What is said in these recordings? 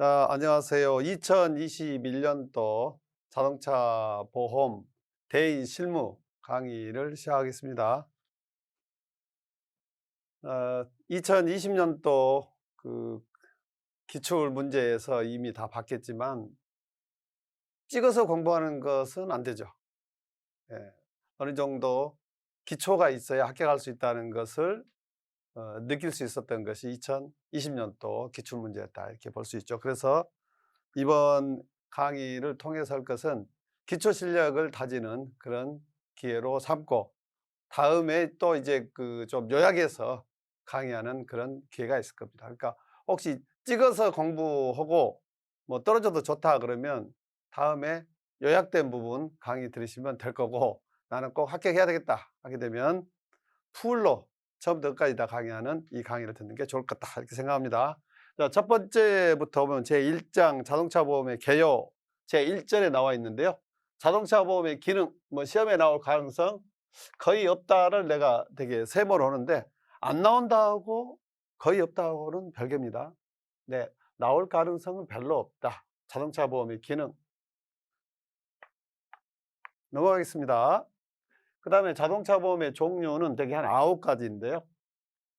안녕하세요. 2021년도 자동차 보험 대인 실무 강의를 시작하겠습니다. 2020년도 그 기출 문제에서 이미 다 봤겠지만 찍어서 공부하는 것은 안 되죠. 예. 어느 정도 기초가 있어야 합격할 수 있다는 것을 느낄 수 있었던 것이 2020년도 기출 문제였다, 이렇게 볼 수 있죠. 그래서 이번 강의를 통해서 할 것은 기초 실력을 다지는 그런 기회로 삼고, 다음에 또 이제 좀 요약해서 강의하는 그런 기회가 있을 겁니다. 그러니까 혹시 찍어서 공부하고 뭐 떨어져도 좋다 그러면 다음에 요약된 부분 강의 들으시면 될 거고, 나는 꼭 합격해야 되겠다 하게 되면 풀로 처음부터 끝까지 다 강의하는 이 강의를 듣는 게 좋을 것 같다, 이렇게 생각합니다. 자, 첫 번째부터 보면 제1장 자동차 보험의 개요 제1절에 나와 있는데요. 자동차 보험의 기능, 뭐 시험에 나올 가능성 거의 없다를 내가 되게 세모로 하는데, 안 나온다고 거의 없다고는 별개입니다. 네, 나올 가능성은 별로 없다. 자동차 보험의 기능 넘어가겠습니다. 그 다음에 자동차 보험의 종류는 되게 한 9가지인데요.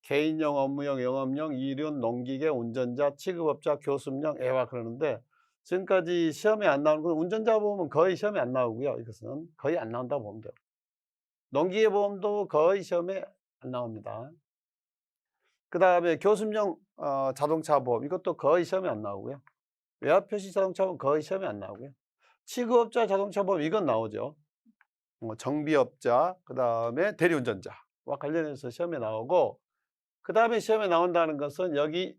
개인용, 업무용, 영업용, 이륜, 농기계, 운전자, 취급업자, 교습용, 애화 그러는데, 지금까지 시험에 안 나오는 건 운전자 보험은 거의 시험에 안 나오고요. 이것은 거의 안 나온다고 보면 돼요. 농기계 보험도 거의 시험에 안 나옵니다. 그 다음에 교습용 자동차 보험, 이것도 거의 시험에 안 나오고요. 외화표시 자동차 보험 거의 시험에 안 나오고요. 취급업자 자동차 보험 이건 나오죠. 정비업자, 그 다음에 대리운전자와 관련해서 시험에 나오고, 그 다음에 시험에 나온다는 것은 여기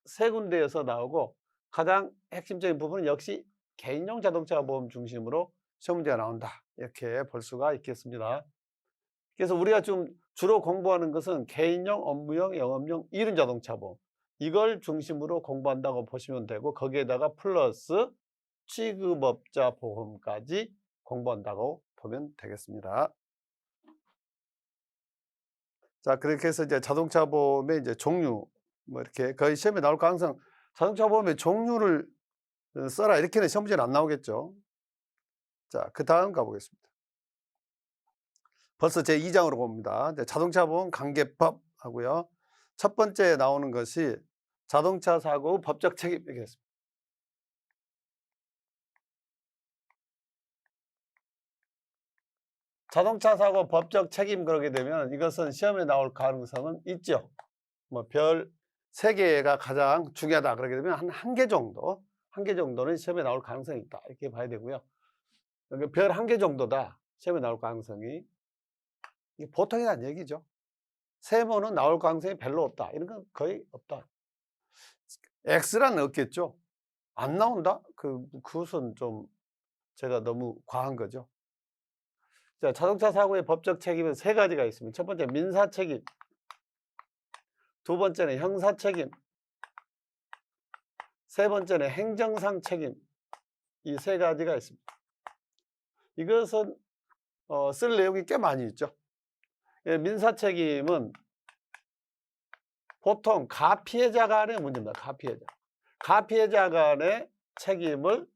세 군데에서 나오고, 가장 핵심적인 부분은 역시 개인용 자동차 보험 중심으로 시험 문제가 나온다, 이렇게 볼 수가 있겠습니다. 그래서 우리가 좀 주로 공부하는 것은 개인용, 업무용, 영업용, 이륜 자동차 보험, 이걸 중심으로 공부한다고 보시면 되고, 거기에다가 플러스 취급업자 보험까지 공부한다고 보면 되겠습니다. 자, 그렇게 해서 이제 자동차 보험의 이제 종류, 뭐 이렇게 거의 시험에 나올 가능성, 자동차 보험의 종류를 써라 이렇게는 시험 문제는 안 나오겠죠. 자, 그 다음 가보겠습니다. 벌써 제 2장으로 봅니다. 자동차 보험 관계법 하고요. 첫 번째 나오는 것이 자동차 사고 법적 책임, 이렇게 했습니다. 자동차 사고 법적 책임 그러게 되면 이것은 시험에 나올 가능성은 있죠. 뭐 별 3개가 가장 중요하다 그러게 되면 한 개 정도, 한 개 정도는 시험에 나올 가능성이 있다, 이렇게 봐야 되고요. 별 1개 정도다 시험에 나올 가능성이, 이게 보통이라는 얘기죠. 세모는 나올 가능성이 별로 없다, 이런 건 거의 없다. X란 없겠죠. 안 나온다? 그것은 좀 제가 너무 과한 거죠. 자, 자동차 사고의 법적 책임은 3가지가 있습니다. 첫 번째 민사 책임, 두 번째는 형사 책임, 세 번째는 행정상 책임, 이 3가지가 있습니다. 이것은 쓸 내용이 꽤 많이 있죠. 예, 민사 책임은 보통 가피해자 간의 문제입니다. 가피해자 간의 책임을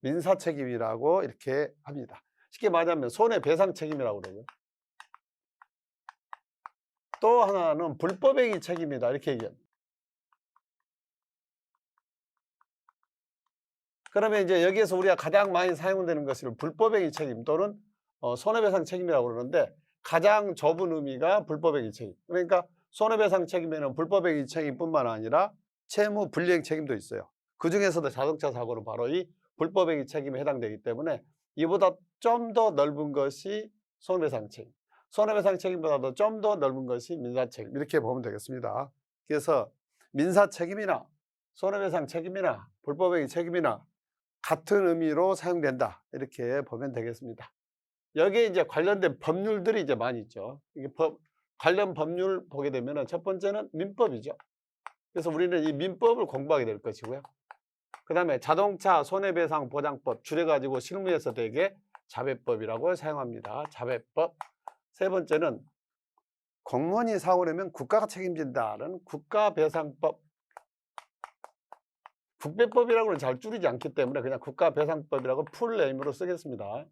민사 책임이라고 이렇게 합니다. 쉽게 말하면 손해배상 책임이라고 그러고요. 또 하나는 불법행위 책임이다, 이렇게 얘기합니다. 그러면 이제 여기에서 우리가 가장 많이 사용되는 것을 불법행위 책임 또는 손해배상 책임이라고 그러는데, 가장 좁은 의미가 불법행위 책임. 그러니까 손해배상 책임에는 불법행위 책임뿐만 아니라 채무 불이행 책임도 있어요. 그중에서도 자동차 사고는 바로 이 불법행위 책임에 해당되기 때문에 이보다 좀 더 넓은 것이 손해배상 책임, 손해배상 책임보다도 좀 더 넓은 것이 민사 책임, 이렇게 보면 되겠습니다. 그래서 민사 책임이나 손해배상 책임이나 불법행위 책임이나 같은 의미로 사용된다, 이렇게 보면 되겠습니다. 여기에 이제 관련된 법률들이 이제 많이 있죠. 이게 관련 법률 보게 되면은 첫 번째는 민법이죠. 그래서 우리는 이 민법을 공부하게 될 것이고요. 그 다음에 자동차 손해배상 보장법, 줄여가지고 실무에서 되게 자배법이라고 사용합니다. 자배법. 세 번째는 공무원이 사고 내면 국가가 책임진다는 국가배상법. 국배법이라고는 잘 줄이지 않기 때문에 그냥 국가배상법이라고 풀네임으로 쓰겠습니다.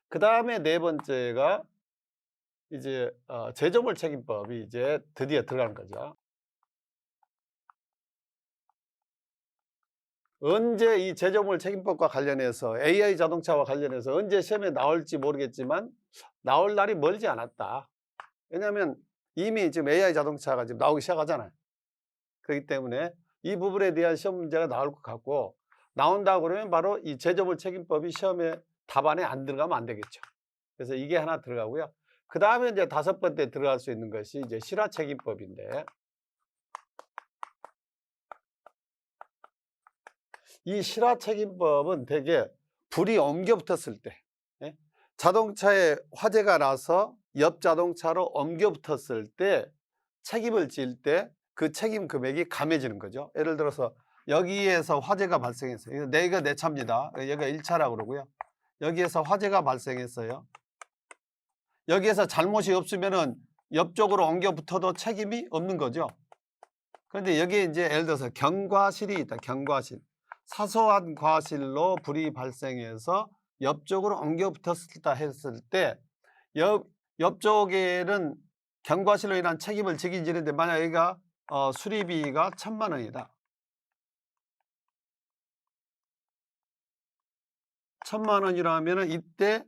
그 다음에 네 번째가 이제 제조물 책임법이 이제 드디어 들어가는 거죠. 언제 이 제조물 책임법과 관련해서 AI 자동차와 관련해서 언제 시험에 나올지 모르겠지만 나올 날이 멀지 않았다. 왜냐하면 이미 지금 AI 자동차가 지금 나오기 시작하잖아요. 그렇기 때문에 이 부분에 대한 시험 문제가 나올 것 같고, 나온다고 그러면 바로 이 제조물 책임법이 시험에 답안에 안 들어가면 안 되겠죠. 그래서 이게 하나 들어가고요. 그 다음에 이제 다섯 번째 들어갈 수 있는 것이 이제 실화 책임법인데, 이 실화 책임법은 대개 불이 옮겨 붙었을 때, 예? 자동차에 화재가 나서 옆 자동차로 옮겨 붙었을 때 책임을 질 때 그 책임 금액이 감해지는 거죠. 예를 들어서 여기에서 화재가 발생했어요. 내가 내 차입니다. 여기가 1차라고 그러고요. 여기에서 화재가 발생했어요. 여기에서 잘못이 없으면은 옆쪽으로 옮겨 붙어도 책임이 없는 거죠. 그런데 여기에 이제 예를 들어서 경과실이 있다. 경과실. 사소한 과실로 불이 발생해서 옆쪽으로 옮겨 붙었다 했을 때 옆쪽에는 경과실로 인한 책임을 지긴 지는데, 만약 여기가 수리비가 1,000만 원이다. 1,000만 원이라면은 이때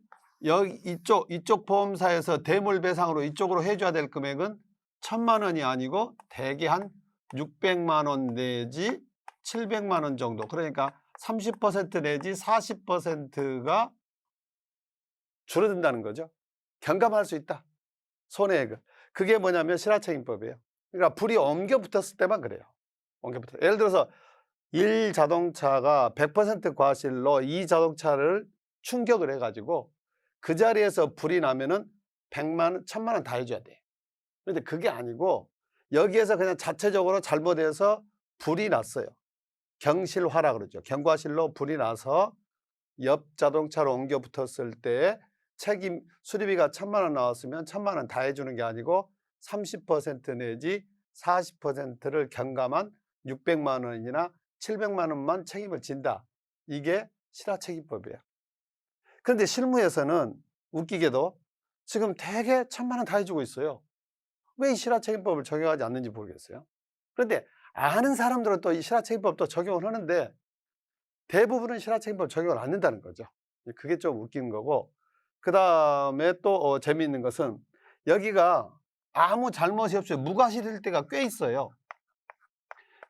여기 이쪽 보험사에서 대물배상으로 이쪽으로 해줘야 될 금액은 1,000만 원이 아니고 대개 한 600만 원 내지 700만 원 정도. 그러니까 30% 내지 40%가 줄어든다는 거죠. 경감할 수 있다. 손해액을. 그게 뭐냐면 실화책임법이에요. 그러니까 불이 옮겨 붙었을 때만 그래요. 옮겨 붙어. 예를 들어서 1 자동차가 100% 과실로 2 자동차를 충격을 해가지고 그 자리에서 불이 나면은 100만 원, 1,000만 원 다 해줘야 돼. 그런데 그게 아니고 여기에서 그냥 자체적으로 잘못해서 불이 났어요. 경실화라 그러죠. 경과실로 불이 나서 옆 자동차로 옮겨 붙었을 때 책임 수리비가 1,000만 원 나왔으면 1,000만 원 다 해주는 게 아니고 30% 내지 40%를 경감한 600만 원이나 700만 원만 책임을 진다. 이게 실화책임법이에요. 그런데 실무에서는 웃기게도 지금 대개 1,000만 원 다 해주고 있어요. 왜 이 실화책임법을 적용하지 않는지 모르겠어요. 그런데 아는 사람들은 또 이 실화책임법도 적용을 하는데 대부분은 실화책임법 적용을 안 한다는 거죠. 그게 좀 웃긴 거고, 그 다음에 또 재미있는 것은 여기가 아무 잘못이 없이 무과실일 때가 꽤 있어요.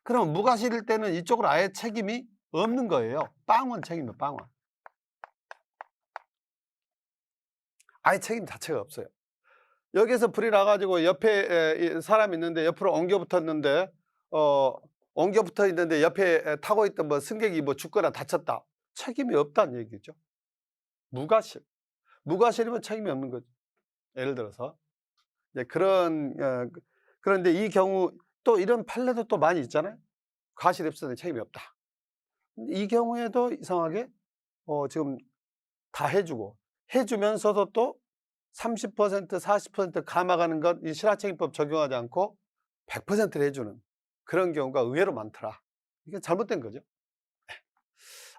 그럼 무과실일 때는 이쪽으로 아예 책임이 없는 거예요. 빵원 책임이에요. 빵원. 아예 책임 자체가 없어요. 여기서 불이 나가지고 옆에 사람이 있는데 옆으로 옮겨 붙었는데 옮겨 붙어 있는데 옆에 타고 있던 뭐 승객이 뭐 죽거나 다쳤다. 책임이 없다는 얘기죠. 무과실. 무과실이면 책임이 없는 거죠. 예를 들어서 그런데 이 경우 또 이런 판례도 또 많이 있잖아요. 과실이 없으면 책임이 없다. 이 경우에도 이상하게 지금 다 해주면서도 또 30% 40% 감아가는 것, 이 실화책임법 적용하지 않고 100%를 해주는 그런 경우가 의외로 많더라. 이게 잘못된 거죠.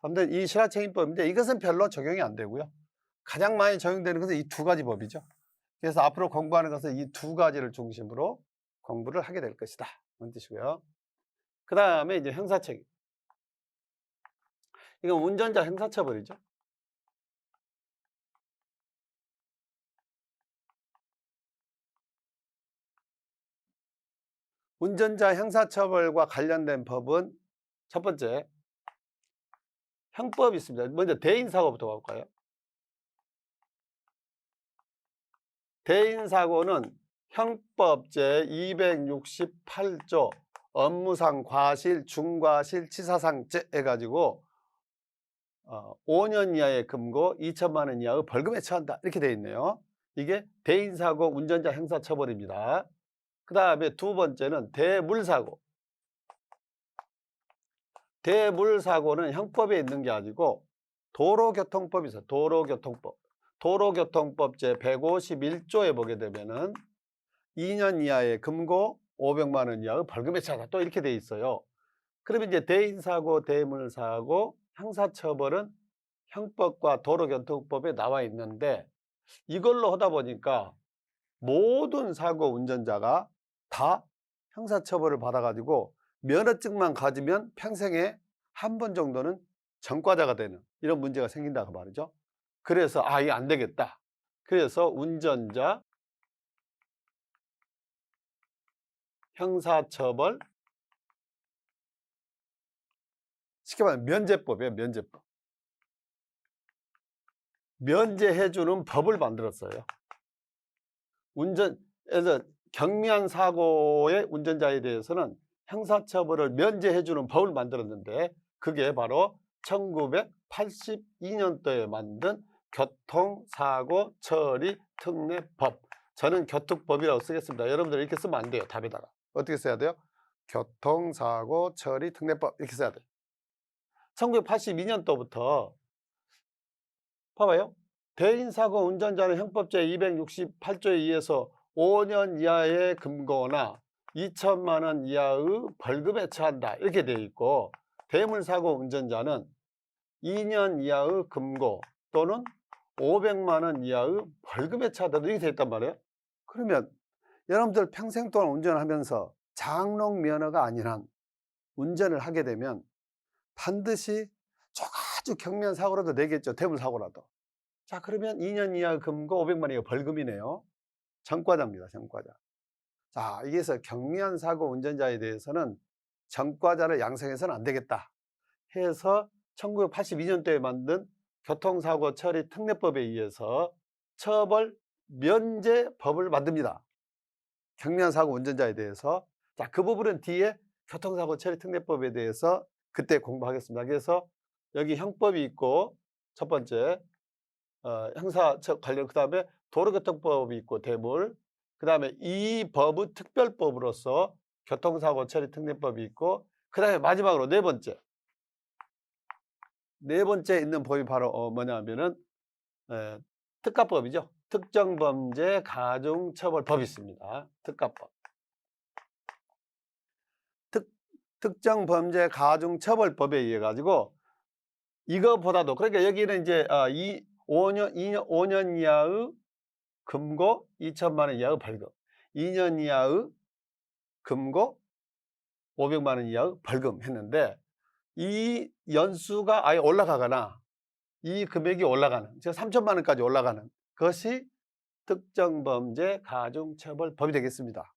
아무튼 이 실화책임법인데 이것은 별로 적용이 안 되고요. 가장 많이 적용되는 것은 이 두 가지 법이죠. 그래서 앞으로 공부하는 것은 이 두 가지를 중심으로 공부를 하게 될 것이다. 그런 뜻이고요. 그 다음에 이제 형사책임. 이건 운전자 형사처벌이죠. 운전자 형사처벌과 관련된 법은 첫 번째 형법이 있습니다. 먼저 대인사고부터 볼까요? 대인사고는 형법 제268조 업무상 과실, 중과실, 치사상죄 해가지고 5년 이하의 금고, 2천만 원 이하의 벌금에 처한다. 이렇게 되어 있네요. 이게 대인사고 운전자 형사처벌입니다. 그 다음에 두 번째는 대물사고. 대물사고는 형법에 있는 게 아니고 도로교통법이 있어요. 도로교통법. 도로교통법 제151조에 보게 되면은 2년 이하의 금고, 500만 원 이하의 벌금에 처한다. 또 이렇게 돼 있어요. 그러면 이제 대인사고, 대물사고, 형사처벌은 형법과 도로교통법에 나와 있는데 이걸로 하다 보니까 모든 사고 운전자가 다 형사처벌을 받아가지고 면허증만 가지면 평생에 한 번 정도는 전과자가 되는 이런 문제가 생긴다고 말이죠. 그래서 이게 안 되겠다. 그래서 운전자 형사처벌 쉽게 말하면 면제법이에요. 면제법. 면제해주는 법을 만들었어요. 운전에서 경미한 사고의 운전자에 대해서는 형사처벌을 면제해주는 법을 만들었는데 그게 바로 1982년도에 만든 교통사고 처리 특례법. 저는 교통법이라고 쓰겠습니다. 여러분들 이렇게 쓰면 안 돼요. 답에다가. 어떻게 써야 돼요? 교통사고 처리 특례법 이렇게 써야 돼요. 1982년도부터 봐봐요. 대인사고 운전자는 형법 제268조에 의해서 5년 이하의 금고나 2천만 원 이하의 벌금에 처한다. 이렇게 되어 있고 대물사고 운전자는 2년 이하의 금고 또는 500만 원 이하의 벌금에 처하다. 이렇게 되어 있단 말이에요. 그러면 여러분들 평생 동안 운전하면서 장롱 면허가 아닌 한 운전을 하게 되면 반드시 아주 경미한 사고라도 내겠죠. 대물사고라도. 자, 그러면 2년 이하 금고 500만 이하 벌금이네요. 전과자입니다. 전과자. 자, 여기서 경미한 사고 운전자에 대해서는 전과자를 양성해서는 안 되겠다 해서 1982년도에 만든 교통사고 처리 특례법에 의해서 처벌 면제법을 만듭니다. 경미한 사고 운전자에 대해서. 자, 그 부분은 뒤에 교통사고 처리 특례법에 대해서 그때 공부하겠습니다. 그래서 여기 형법이 있고 첫 번째 형사 관련, 그 다음에 도로교통법이 있고 대물, 그 다음에 이 법의 특별법으로서 교통사고 처리 특례법이 있고, 그 다음에 마지막으로 네 번째 있는 법이 바로 뭐냐면은 특가법이죠. 특정범죄 가중처벌법이 있습니다. 특가법. 특정범죄 가중처벌법에 의해 가지고 이거보다도, 그러니까 여기는 이제 5년 이하의 금고 2천만 원 이하의 벌금, 2년 이하의 금고 500만 원 이하의 벌금 했는데 이 연수가 아예 올라가거나 이 금액이 올라가는, 즉 3천만 원까지 올라가는 것이 특정범죄 가중처벌법이 되겠습니다.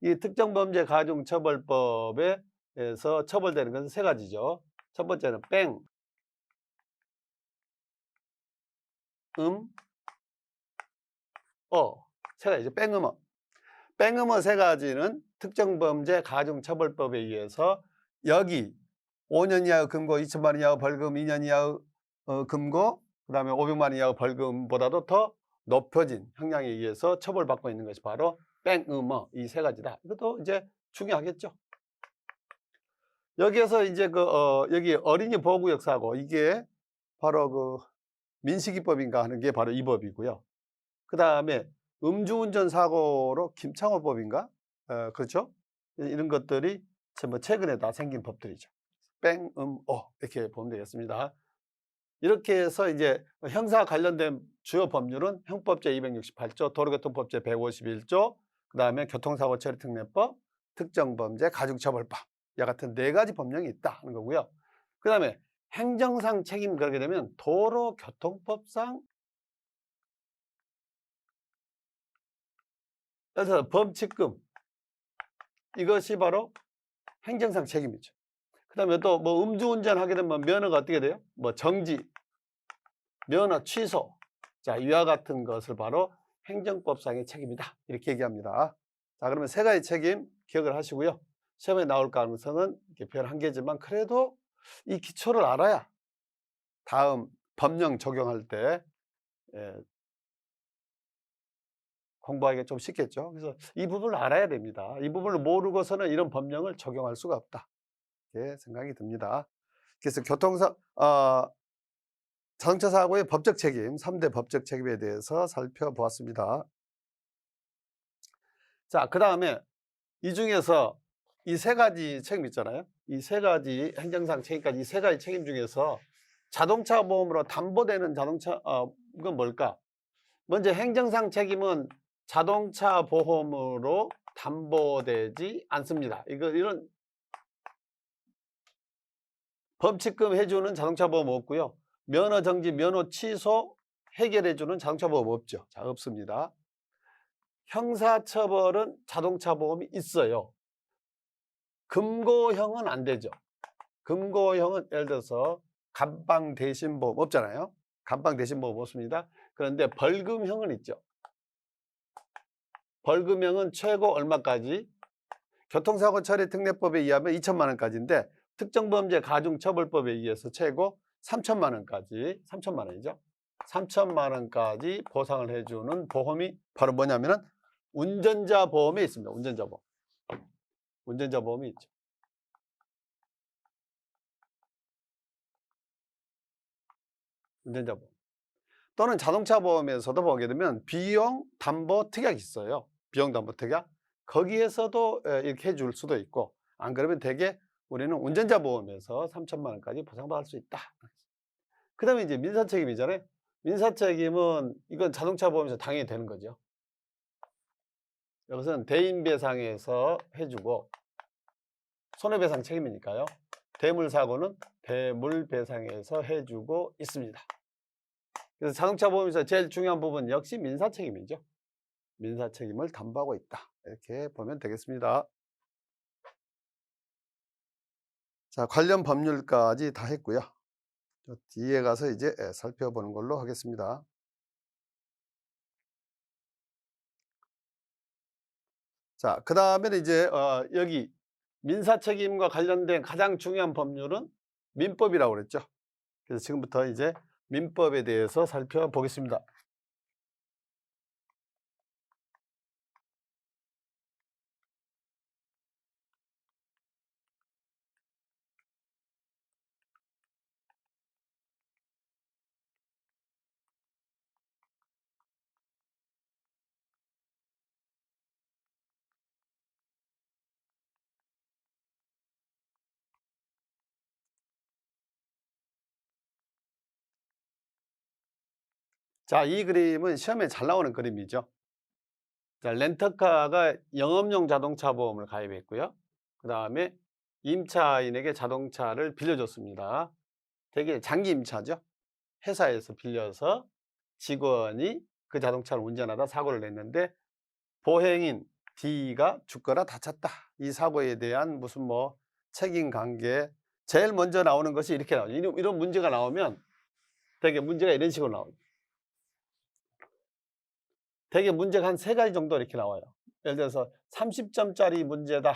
이 특정범죄 가중처벌법에서 처벌되는 것은 세 가지죠. 첫 번째는 뺑, 세 가지죠. 뺑음어. 뺑음어 세 가지는 특정범죄 가중처벌법에 의해서 여기 5년 이하의 금고, 2천만 원 이하의 벌금, 2년 이하의 금고, 그 다음에 500만 원 이하의 벌금보다도 더 높여진 형량에 의해서 처벌받고 있는 것이 바로 뺑음어, 이 세 가지다. 이것도 이제 중요하겠죠. 여기에서 이제 여기 어린이 보호구역 사고, 이게 바로 그 민식이법인가 하는 게 바로 이 법이고요. 그 다음에 음주운전 사고로 김창호법인가? 그렇죠? 이런 것들이 전부 최근에 다 생긴 법들이죠. 이렇게 보면 되겠습니다. 이렇게 해서 이제 형사 관련된 주요 법률은 형법 제268조, 도로교통법 제151조, 그 다음에 교통사고 처리 특례법, 특정범죄 가중처벌법, 이 같은 네 가지 법령이 있다는 거고요. 그 다음에 행정상 책임, 그러게 되면 도로교통법상, 그래서 범칙금, 이것이 바로 행정상 책임이죠. 그 다음에 또 뭐 음주운전 하게 되면 면허가 어떻게 돼요? 뭐 정지, 면허 취소. 자, 이와 같은 것을 바로 행정법상의 책임이다. 이렇게 얘기합니다. 자, 그러면 세 가지 책임 기억을 하시고요. 시험에 나올 가능성은 별 한 개지만 그래도 이 기초를 알아야 다음 법령 적용할 때 공부하기가 좀 쉽겠죠. 그래서 이 부분을 알아야 됩니다. 이 부분을 모르고서는 이런 법령을 적용할 수가 없다. 이렇게 생각이 듭니다. 그래서 자동차 사고의 법적 책임, 3대 법적 책임에 대해서 살펴보았습니다. 자, 그 다음에 이 중에서 이 세 가지 책임 있잖아요. 이 세 가지 행정상 책임까지 이 세 가지 책임 중에서 자동차 보험으로 담보되는 이건 뭘까? 먼저 행정상 책임은 자동차 보험으로 담보되지 않습니다. 이런 범칙금 해주는 자동차 보험 없고요. 면허 정지, 면허 취소 해결해주는 자동차 보험 없죠. 자, 없습니다. 형사처벌은 자동차 보험이 있어요. 금고형은 안 되죠. 금고형은 예를 들어서 감방 대신 보험 없잖아요. 감방 대신 보험 없습니다. 그런데 벌금형은 있죠. 벌금형은 최고 얼마까지? 교통사고 처리 특례법에 의하면 2천만 원까지인데 특정범죄 가중처벌법에 의해서 최고 3천만 원까지, 3천만 원이죠. 3천만 원까지 보상을 해주는 보험이 바로 뭐냐면은 운전자 보험에 있습니다. 운전자 보험. 운전자 보험이 있죠. 운전자 보험. 또는 자동차 보험에서도 보게 되면 비용 담보 특약이 있어요. 비용 담보 특약. 거기에서도 이렇게 해줄 수도 있고, 안 그러면 대개 우리는 운전자 보험에서 3천만 원까지 보상받을 수 있다. 그 다음에 이제 민사책임이잖아요. 민사책임은 이건 자동차 보험에서 당연히 되는 거죠. 이것은 대인배상에서 해주고 손해배상 책임이니까요. 대물사고는 대물배상에서 해주고 있습니다. 그래서 자동차 보험에서 제일 중요한 부분 역시 민사책임이죠. 민사책임을 담보하고 있다. 이렇게 보면 되겠습니다. 자, 관련 법률까지 다 했고요. 뒤에 가서 이제 살펴보는 걸로 하겠습니다. 자, 그 다음에는 이제 여기 민사책임과 관련된 가장 중요한 법률은 민법이라고 그랬죠. 그래서 지금부터 이제 민법에 대해서 살펴보겠습니다. 자, 이 그림은 시험에 잘 나오는 그림이죠. 자, 렌터카가 영업용 자동차 보험을 가입했고요. 그 다음에 임차인에게 자동차를 빌려줬습니다. 되게 장기 임차죠. 회사에서 빌려서 직원이 그 자동차를 운전하다 사고를 냈는데 보행인 D가 죽거나 다쳤다. 이 사고에 대한 무슨 뭐 책임 관계 제일 먼저 나오는 것이 이렇게 나와요. 이런 문제가 나오면 되게 문제가 이런 식으로 나와요. 되게 문제가 한 3가지 정도 이렇게 나와요. 예를 들어서 30점짜리 문제다.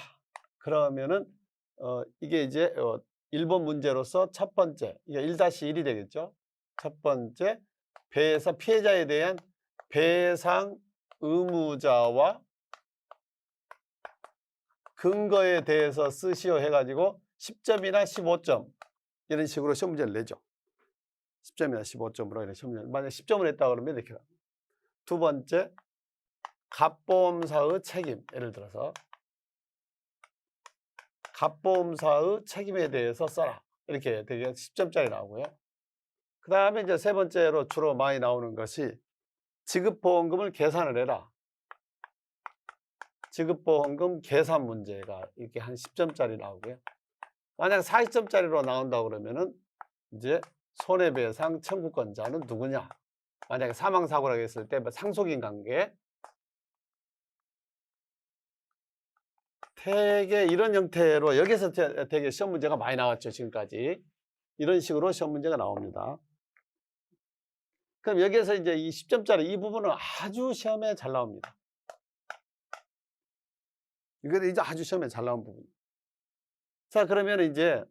그러면은 이게 이제 1번 문제로서 첫 번째, 이게 1-1이 되겠죠. 첫 번째, 배상 피해자에 대한 배상 의무자와 근거에 대해서 쓰시오 해가지고 10점이나 15점 이런 식으로 시험 문제를 내죠. 10점이나 15점으로 이런 시험 문제를. 만약 10점을 했다 그러면 이렇게. 두 번째, 갑보험사의 책임. 예를 들어서 갑보험사의 책임에 대해서 써라. 이렇게 되게 10점짜리 나오고요. 그 다음에 이제 세 번째로 주로 많이 나오는 것이 지급보험금을 계산을 해라. 지급보험금 계산 문제가 이렇게 한 10점짜리 나오고요. 만약 40점짜리로 나온다 그러면은 이제 손해배상 청구권자는 누구냐. 만약에 사망사고라고 했을 때 상속인 관계. 되게 이런 형태로 여기서 되게 시험 문제가 많이 나왔죠. 지금까지. 이런 식으로 시험 문제가 나옵니다. 그럼 여기에서 이제 이 10점짜리 이 부분은 아주 시험에 잘 나옵니다. 이거 이제 아주 시험에 잘 나온 부분. 자, 그러면 이제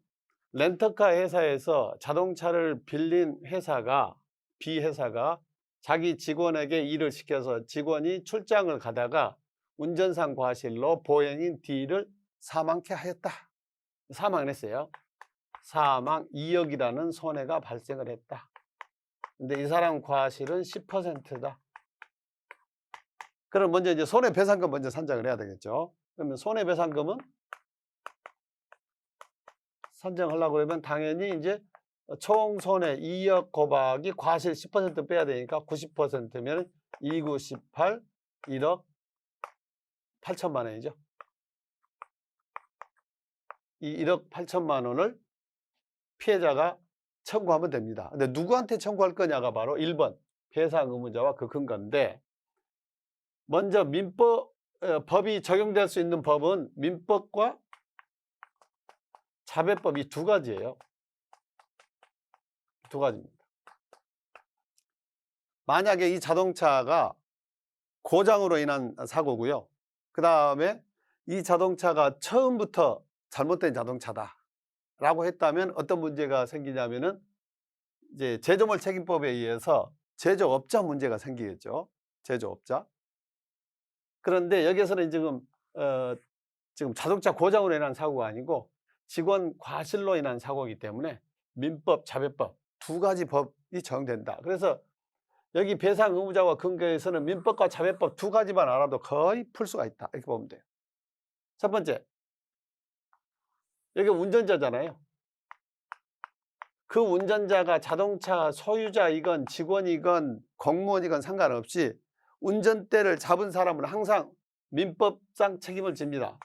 렌터카 회사에서 자동차를 빌린 회사가 B회사가 자기 직원에게 일을 시켜서 직원이 출장을 가다가 운전상 과실로 보행인 D를 사망케 하였다. 사망을 했어요. 사망 2억이라는 손해가 발생을 했다. 근데 이 사람 과실은 10%다. 그럼 먼저 이제 손해배상금 먼저 산정을 해야 되겠죠. 그러면 손해배상금은 산정하려고 그러면 당연히 이제 총 손해 2억 곱하기 과실 10% 빼야 되니까 90%면 2918 1억 8천만 원이죠. 이 1억 8천만 원을 피해자가 청구하면 됩니다. 근데 누구한테 청구할 거냐가 바로 1번 배상 의무자와 그 근거인데, 먼저 법이 적용될 수 있는 법은 민법과 자배법 이 두 가지예요. 두 가지입니다. 만약에 이 자동차가 고장으로 인한 사고고요. 그 다음에 이 자동차가 처음부터 잘못된 자동차다 라고 했다면 어떤 문제가 생기냐면은 이제 제조물 책임법에 의해서 제조업자 문제가 생기겠죠. 제조업자. 그런데 여기에서는 지금 자동차 고장으로 인한 사고가 아니고 직원 과실로 인한 사고이기 때문에 민법, 자배법 두 가지 법이 적용된다. 그래서 여기 배상 의무자와 근거에서는 민법과 자배법 두 가지만 알아도 거의 풀 수가 있다. 이렇게 보면 돼요. 첫 번째, 여기 운전자잖아요. 그 운전자가 자동차 소유자이건 직원이건 공무원이건 상관없이 운전대를 잡은 사람은 항상 민법상 책임을 집니다.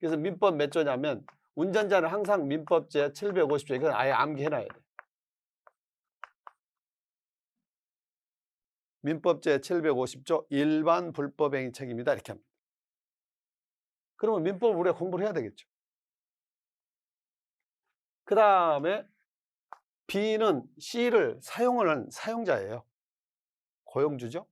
그래서 민법 몇 조냐면 운전자는 항상 민법제 750조, 이건 아예 암기해놔야 돼요. 민법제 750조 일반 불법행위 책임이다 이렇게 합니다. 그러면 민법을 우리가 공부를 해야 되겠죠. 그 다음에 B는 C를 사용하는 사용자예요. 고용주죠.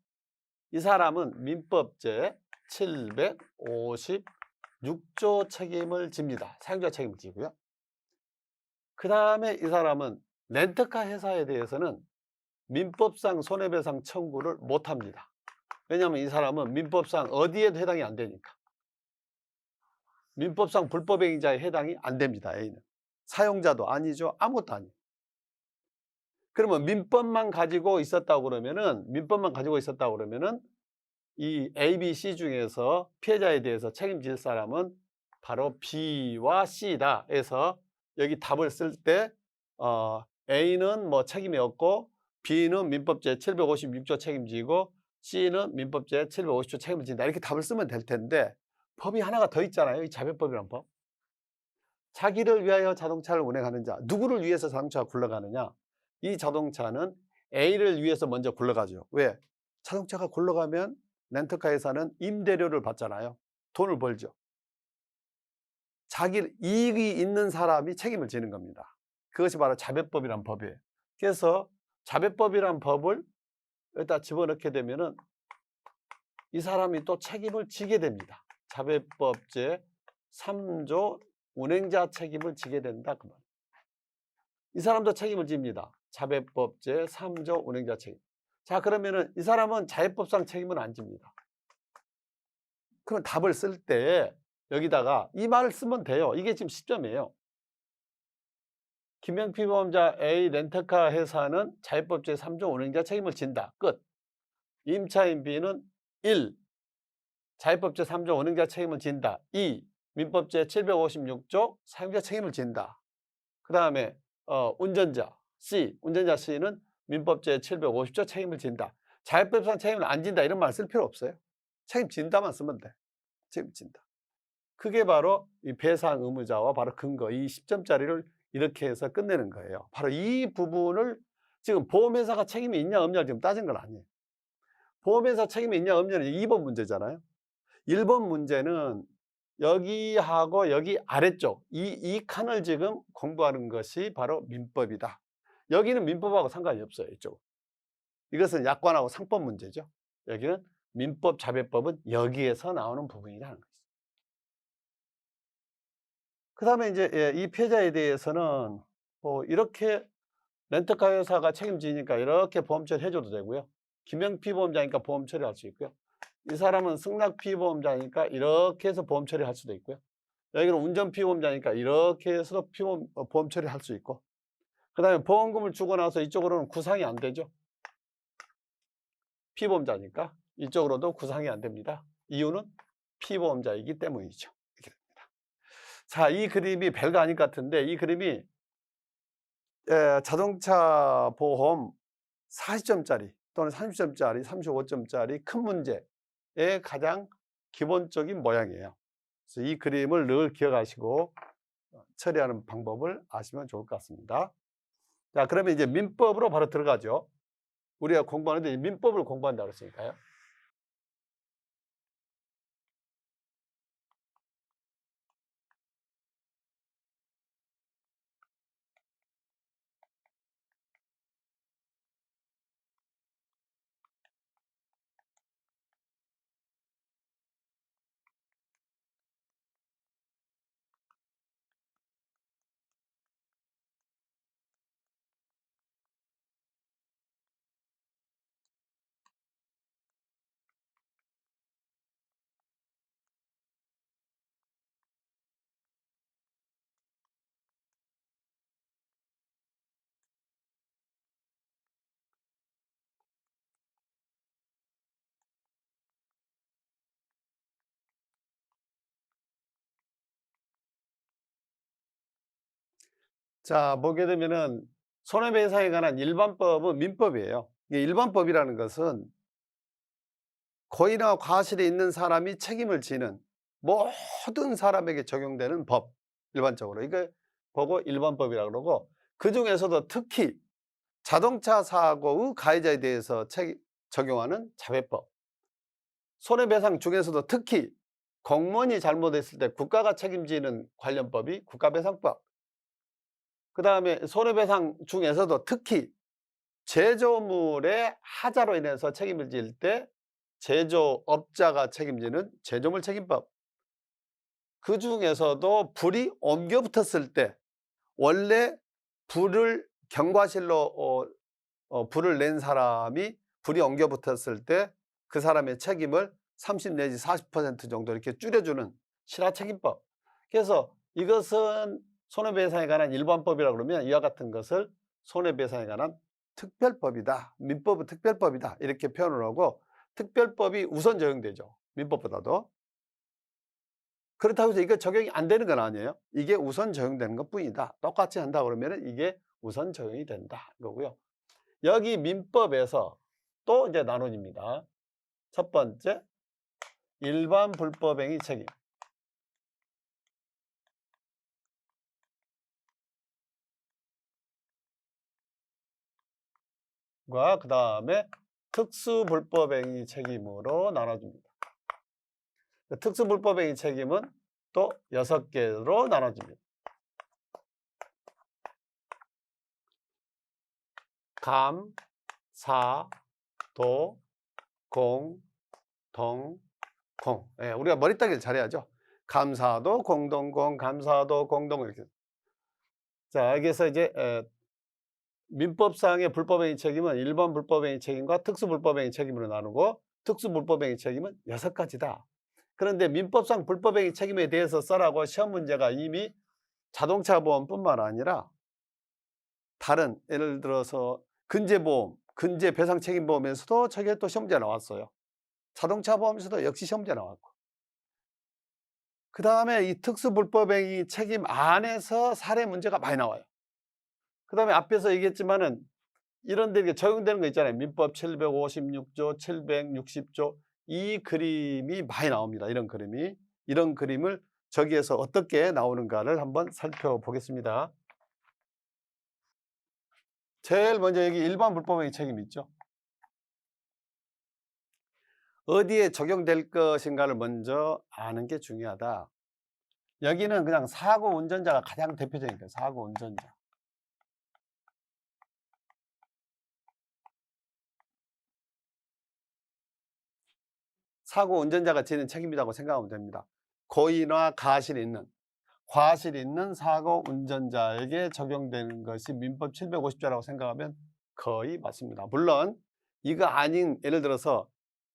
이 사람은 민법제 756조 책임을 집니다. 사용자 책임을 지고요. 그 다음에 이 사람은 렌터카 회사에 대해서는 민법상 손해배상 청구를 못합니다. 왜냐하면 이 사람은 민법상 어디에도 해당이 안 되니까. 민법상 불법행위자에 해당이 안 됩니다. A는. 사용자도 아니죠. 아무것도 아니에요. 그러면 민법만 가지고 있었다고 그러면은 이 A, B, C 중에서 피해자에 대해서 책임질 사람은 바로 B와 C다 해서 여기 답을 쓸 때 A는 뭐 책임이 없고 B는 민법제 756조 책임지고 C는 민법제 750조 책임을 진다 이렇게 답을 쓰면 될 텐데, 법이 하나가 더 있잖아요. 이 자배법이란 법. 자기를 위하여 자동차를 운행하는 자, 누구를 위해서 자동차가 굴러가느냐? 이 자동차는 A를 위해서 먼저 굴러가죠. 왜? 자동차가 굴러가면 렌터카 회사는 임대료를 받잖아요. 돈을 벌죠. 자기 이익이 있는 사람이 책임을 지는 겁니다. 그것이 바로 자배법이란 법이에요. 그래서 자배법이란 법을 여기다 집어넣게 되면은 이 사람이 또 책임을 지게 됩니다. 자배법제 3조 운행자 책임을 지게 된다 그 말이에요. 이 사람도 책임을 집니다. 자배법제 3조 운행자 책임. 자, 그러면은 이 사람은 자배법상 책임은 안 집니다. 그럼 답을 쓸 때 여기다가 이 말을 쓰면 돼요. 이게 지금 시점이에요. 김영피 보험자 A 렌터카 회사는 자배법제 3조 운행자 책임을 진다. 끝. 임차인 B는 1. 자배법제 3조 운행자 책임을 진다. 2. 민법제 756조 사용자 책임을 진다. 그 다음에 운전자 C는 민법제 750조 책임을 진다. 자배법상 책임을 안 진다 이런 말 쓸 필요 없어요. 책임진다만 쓰면 돼. 책임진다. 그게 바로 이 배상 의무자와 바로 근거, 이 10점짜리를 이렇게 해서 끝내는 거예요. 바로 이 부분을 지금 보험회사가 책임이 있냐 없냐 지금 따진 건 아니에요. 보험회사 책임이 있냐 없냐는 2번 문제잖아요. 1번 문제는 여기하고 여기 아래쪽 이 칸을 지금 공부하는 것이 바로 민법이다. 여기는 민법하고 상관이 없어요. 이쪽. 이것은 약관하고 상법 문제죠. 여기는 민법, 자배법은 여기에서 나오는 부분이라는 거죠. 그 다음에 이제 이 피해자에 대해서는 이렇게 렌터카 회사가 책임지니까 이렇게 보험 처리해줘도 되고요. 김영피 보험자니까 보험 처리할 수 있고요. 이 사람은 승낙피 보험자니까 이렇게 해서 보험 처리할 수도 있고요. 여기는 운전피 보험자니까 이렇게 해서 보험 처리할 수 있고, 그 다음에 보험금을 주고 나서 이쪽으로는 구상이 안 되죠. 피보험자니까 이쪽으로도 구상이 안 됩니다. 이유는 피보험자이기 때문이죠. 이렇게 됩니다. 자, 이 그림이 별거 아닐 것 같은데 이 그림이 자동차 보험 40점짜리 또는 30점짜리, 35점짜리 큰 문제의 가장 기본적인 모양이에요. 그래서 이 그림을 늘 기억하시고 처리하는 방법을 아시면 좋을 것 같습니다. 자, 그러면 이제 민법으로 바로 들어가죠. 우리가 공부하는데 민법을 공부한다고 했으니까요. 자, 보게 되면은 손해배상에 관한 일반법은 민법이에요. 이 일반법이라는 것은 고의나 과실이 있는 사람이 책임을 지는 모든 사람에게 적용되는 법, 일반적으로. 이거 보고 일반법이라고 그러고, 그중에서도 특히 자동차 사고의 가해자에 대해서 적용하는 자회법. 손해배상 중에서도 특히 공무원이 잘못했을 때 국가가 책임지는 관련법이 국가배상법. 그다음에 손해배상 중에서도 특히 제조물의 하자로 인해서 책임을 질 때 제조업자가 책임지는 제조물 책임법. 그중에서도 불이 옮겨 붙었을 때 원래 불을 경과실로 불을 낸 사람이 불이 옮겨 붙었을 때 그 사람의 책임을 30 내지 40% 정도 이렇게 줄여주는 실화책임법. 그래서 이것은 손해배상에 관한 일반법이라고 그러면 이와 같은 것을 손해배상에 관한 특별법이다. 민법은 특별법이다. 이렇게 표현을 하고 특별법이 우선 적용되죠. 민법보다도. 그렇다고 해서 이거 적용이 안 되는 건 아니에요. 이게 우선 적용되는 것 뿐이다. 똑같이 한다 그러면 이게 우선 적용이 된다. 이거고요. 여기 민법에서 또 이제 나눠집니다. 첫 번째, 일반 불법행위 책임. 그 다음에 특수불법행위 책임으로 나눠집니다. 특수불법행위 책임은 또 6개로 나눠집니다. 감, 사, 도, 공, 동, 공. 예, 우리가 머리 따기를 잘해야죠. 감사도, 공동공, 감사도, 공동 이렇게. 자, 여기서 이제 민법상의 불법행위 책임은 일반 불법행위 책임과 특수불법행위 책임으로 나누고 특수불법행위 책임은 6가지다. 그런데 민법상 불법행위 책임에 대해서 써라고 시험 문제가 이미 자동차 보험뿐만 아니라 다른 예를 들어서 근제보험, 근제배상책임보험에서도 저게 또 시험 문제 나왔어요. 자동차 보험에서도 역시 시험 문제 나왔고. 그 다음에 이 특수불법행위 책임 안에서 사례 문제가 많이 나와요. 그 다음에 앞에서 얘기했지만은 이런 데 적용되는 거 있잖아요. 민법 756조, 760조 이 그림이 많이 나옵니다. 이런 그림이. 이런 그림을 저기에서 어떻게 나오는가를 한번 살펴보겠습니다. 제일 먼저 여기 일반 불법행위 책임 있죠. 어디에 적용될 것인가를 먼저 아는 게 중요하다. 여기는 그냥 사고 운전자가 가장 대표적인 거예요. 사고 운전자. 사고 운전자가 지는 책임이라고 생각하면 됩니다. 고의나 과실이 있는 사고 운전자에게 적용되는 것이 민법 750조라고 생각하면 거의 맞습니다. 물론 이거 아닌 예를 들어서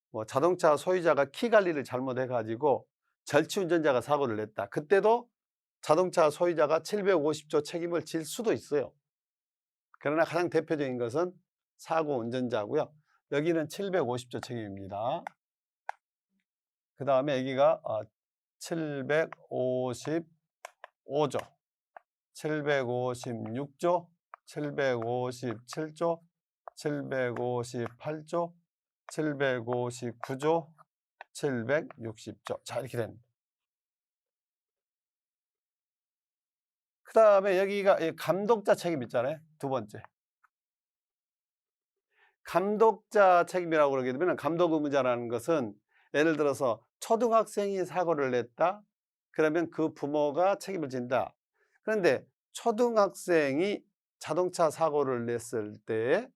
뭐 자동차 소유자가 키 관리를 잘못해 가지고 절취 운전자가 사고를 냈다. 그때도 자동차 소유자가 750조 책임을 질 수도 있어요. 그러나 가장 대표적인 것은 사고 운전자고요. 여기는 750조 책임입니다. 그 다음에 여기가 750 755조, 756조, 757조, 758조, 759조, 760조. 자, 이렇게 됩니다. 그 다음에 여기가 감독자 책임 있잖아요. 두 번째. 감독자 책임이라고 그러게 되면 감독 의무자라는 것은 예를 들어서 초등학생이 사고를 냈다. 그러면 그 부모가 책임을 진다. 그런데 초등학생이 자동차 사고를 냈을 때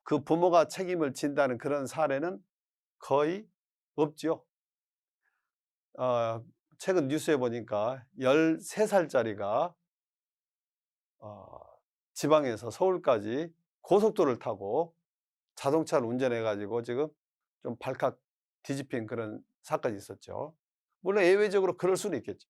그 부모가 책임을 진다는 그런 사례는 거의 없죠. 최근 뉴스에 보니까 13살짜리가 지방에서 서울까지 고속도로를 타고 자동차를 운전해 가지고 지금 좀 발칵 뒤집힌 그런 사건이 있었죠. 물론 예외적으로 그럴 수는 있겠죠.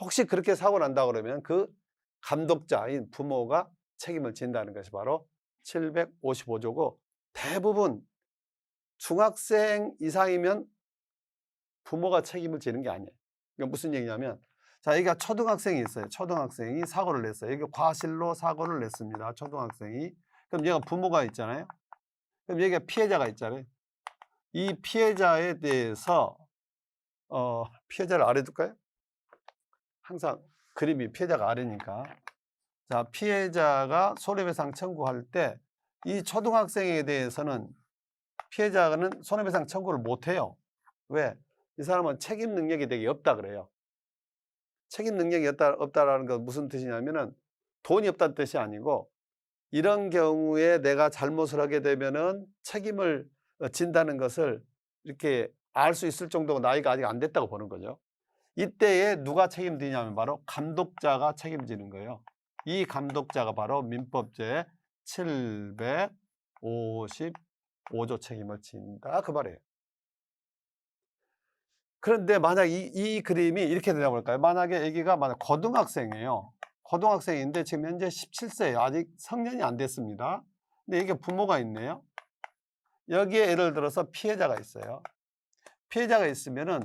혹시 그렇게 사고 난다 그러면 그 감독자인 부모가 책임을 진다는 것이 바로 755조고, 대부분 중학생 이상이면 부모가 책임을 지는 게 아니에요. 이게 무슨 얘기냐면, 자, 여기가 초등학생이 있어요. 초등학생이 사고를 냈어요. 여기 과실로 사고를 냈습니다. 초등학생이. 그럼 얘가 부모가 있잖아요. 그럼 여기가 피해자가 있잖아요. 이 피해자에 대해서 피해자를 아래 둘까요? 항상 그림이 피해자가 아래니까. 자, 피해자가 손해배상 청구할 때 이 초등학생에 대해서는 피해자는 손해배상 청구를 못 해요. 왜? 이 사람은 책임 능력이 되게 없다 그래요. 책임 능력이 없다라는 건 무슨 뜻이냐면은 돈이 없다는 뜻이 아니고, 이런 경우에 내가 잘못을 하게 되면은 책임을 진다는 것을 이렇게 알 수 있을 정도가 나이가 아직 안 됐다고 보는 거죠. 이때에 누가 책임지냐면 바로 감독자가 책임지는 거예요. 이 감독자가 바로 민법제 755조 책임을 진다 그 말이에요. 그런데 만약 이 그림이 이렇게 되냐고 볼까요? 만약에 아기가 만약 고등학생이에요. 고등학생인데 지금 현재 17세예요. 아직 성년이 안 됐습니다. 근데 이게 부모가 있네요. 여기에 예를 들어서 피해자가 있어요. 피해자가 있으면은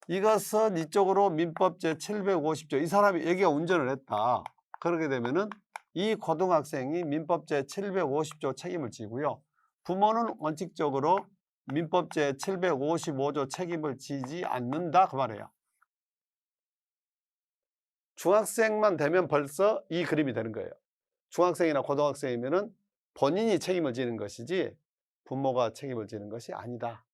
이것은 이쪽으로 민법제 750조, 이 사람이 여기가 운전을 했다. 그러게 되면은 이 고등학생이 민법제 750조 책임을 지고요. 부모는 원칙적으로 민법제 755조 책임을 지지 않는다 그 말이에요. 중학생만 되면 벌써 이 그림이 되는 거예요. 중학생이나 고등학생이면은 본인이 책임을 지는 것이지 부모가 책임을 지는 것이 아니다.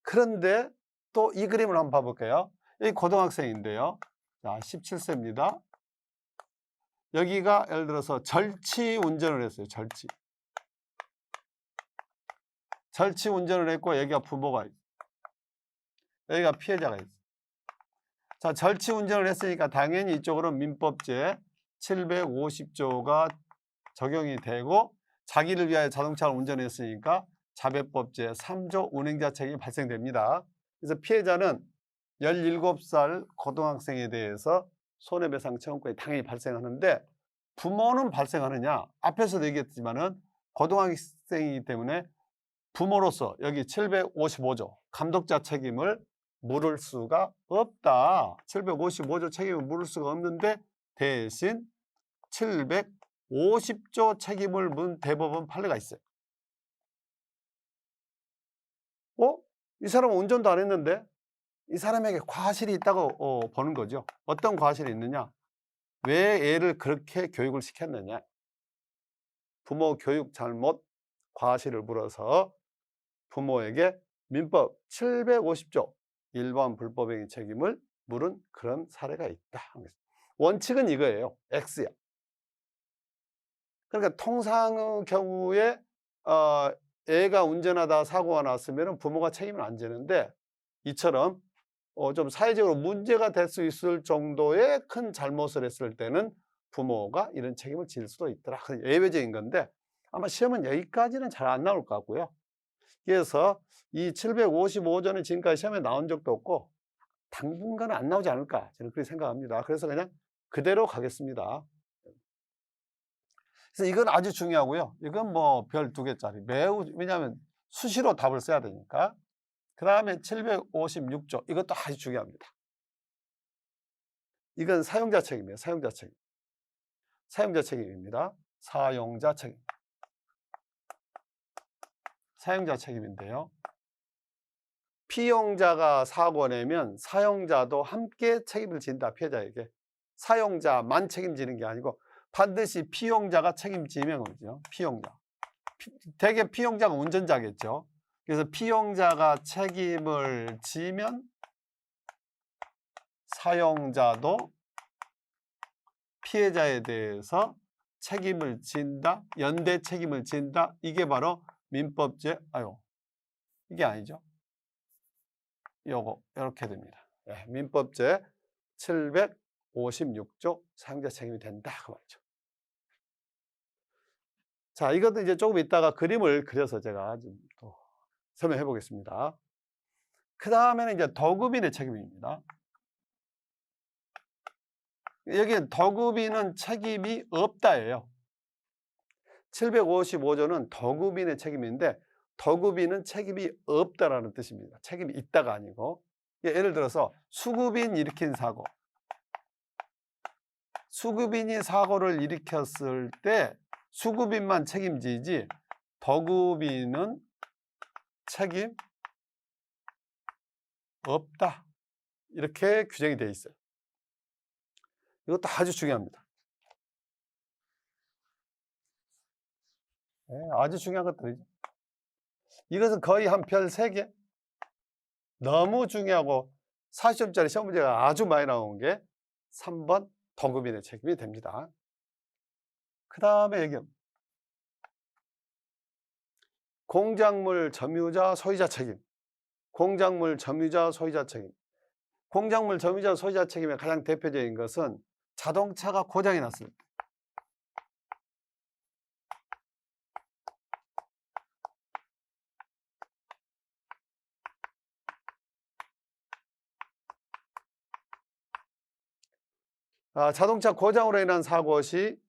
그런데 또 이 그림을 한번 봐볼게요. 이 고등학생인데요. 자, 17세입니다. 여기가 예를 들어서 절치 운전을 했어요. 절치 운전을 했고, 여기가 부모가 있어요. 여기가 피해자가 있어요. 자, 절치 운전을 했으니까 당연히 이쪽으로 민법제 750조가 적용이 되고, 자기를 위하여 자동차를 운전했으니까 자배법제 3조 운행자 책임이 발생됩니다. 그래서 피해자는 17살 고등학생에 대해서 손해배상 청구권이 당연히 발생하는데, 부모는 발생하느냐? 앞에서도 얘기했지만은 고등학생이기 때문에 부모로서 여기 755조 감독자 책임을 물을 수가 없다. 755조 책임을 물을 수가 없는데, 대신 750조 책임을 문 대법원 판례가 있어요. 이 사람은 운전도 안 했는데 이 사람에게 과실이 있다고 보는 거죠. 어떤 과실이 있느냐? 왜 애를 그렇게 교육을 시켰느냐? 부모 교육 잘못 과실을 물어서 부모에게 민법 750조 일반 불법행위 책임을 물은 그런 사례가 있다. 원칙은 이거예요. X야. 그러니까 통상의 경우에 애가 운전하다 사고가 났으면 부모가 책임을 안 지는데, 이처럼 좀 사회적으로 문제가 될 수 있을 정도의 큰 잘못을 했을 때는 부모가 이런 책임을 질 수도 있더라. 예외적인 건데 아마 시험은 여기까지는 잘 안 나올 것 같고요. 그래서 이 755조는 지금까지 시험에 나온 적도 없고 당분간은 안 나오지 않을까, 저는 그렇게 생각합니다. 그래서 그냥 그대로 가겠습니다. 그래서 이건 아주 중요하고요. 이건 뭐 별 2개짜리 매우, 왜냐하면 수시로 답을 써야 되니까. 그 다음에 756조, 이것도 아주 중요합니다. 이건 사용자 책임이에요. 사용자 책임. 사용자 책임입니다. 사용자 책임. 사용자 책임인데요. 피용자가 사고 내면 사용자도 함께 책임을 진다. 피해자에게. 사용자만 책임지는 게 아니고 반드시 피용자가 책임지면 거죠. 피용자. 대개 피용자가 운전자겠죠. 그래서 피용자가 책임을 지면 사용자도 피해자에 대해서 책임을 진다. 연대 책임을 진다. 이게 바로 민법제, 이게 아니죠. 요거 이렇게 됩니다. 네, 민법제 756조 사용자 책임이 된다 그 말이죠. 자, 이것도 이제 조금 있다가 그림을 그려서 제가 좀 또 설명해 보겠습니다. 그 다음에는 이제 도급인의 책임입니다. 여기 도급인은 책임이 없다예요. 755조는 도급인의 책임인데 도급인은 책임이 없다라는 뜻입니다. 책임이 있다가 아니고, 예를 들어서 수급인 일으킨 사고, 수급인이 사고를 일으켰을 때 수급인만 책임지지 도급인은 책임 없다, 이렇게 규정이 되어 있어요. 이것도 아주 중요합니다. 네, 아주 중요한 것들이죠. 이것은 거의 한 별 3개. 너무 중요하고 40점짜리 시험 문제가 아주 많이 나온 게 3번 도급인의 책임이 됩니다. 그 다음에 여기 공작물 점유자 소유자 책임. 공작물 점유자 소유자 책임. 공작물 점유자 소유자 책임의 가장 대표적인 것은 자동차가 고장이 났을 때, 자동차 고장으로 인한 사고 시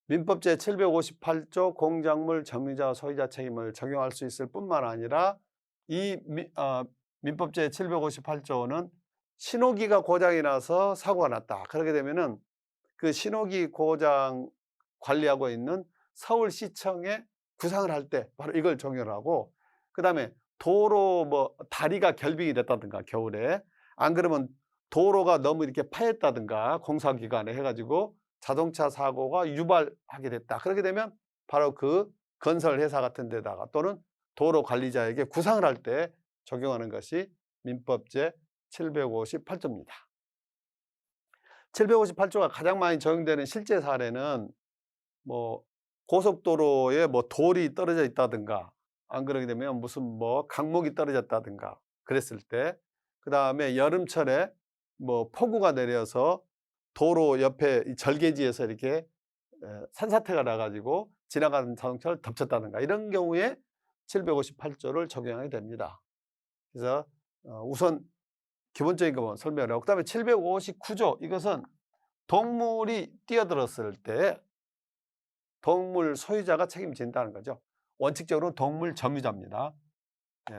민법제 758조 공작물 점유자 소유자 책임을 적용할 수 있을 뿐만 아니라 이 민법제 758조는 신호기가 고장이 나서 사고가 났다. 그렇게 되면은 그 신호기 고장 관리하고 있는 서울시청에 구상을 할 때 바로 이걸 적용을 하고, 그 다음에 도로 다리가 결빙이 됐다든가 겨울에, 안 그러면 도로가 너무 이렇게 파였다든가 공사기간에 해가지고 자동차 사고가 유발하게 됐다. 그렇게 되면 바로 그 건설회사 같은 데다가 또는 도로 관리자에게 구상을 할 때 적용하는 것이 민법제 758조입니다. 758조가 가장 많이 적용되는 실제 사례는 고속도로에 돌이 떨어져 있다든가, 안 그러게 되면 무슨 강목이 떨어졌다든가 그랬을 때, 그 다음에 여름철에 폭우가 내려서 도로 옆에 절개지에서 이렇게 산사태가 나가지고 지나가는 자동차를 덮쳤다든가 이런 경우에 758조를 적용하게 됩니다. 그래서 우선 기본적인 것만 설명을 하고, 그 다음에 759조, 이것은 동물이 뛰어들었을 때 동물 소유자가 책임진다는 거죠. 원칙적으로 동물 점유자입니다.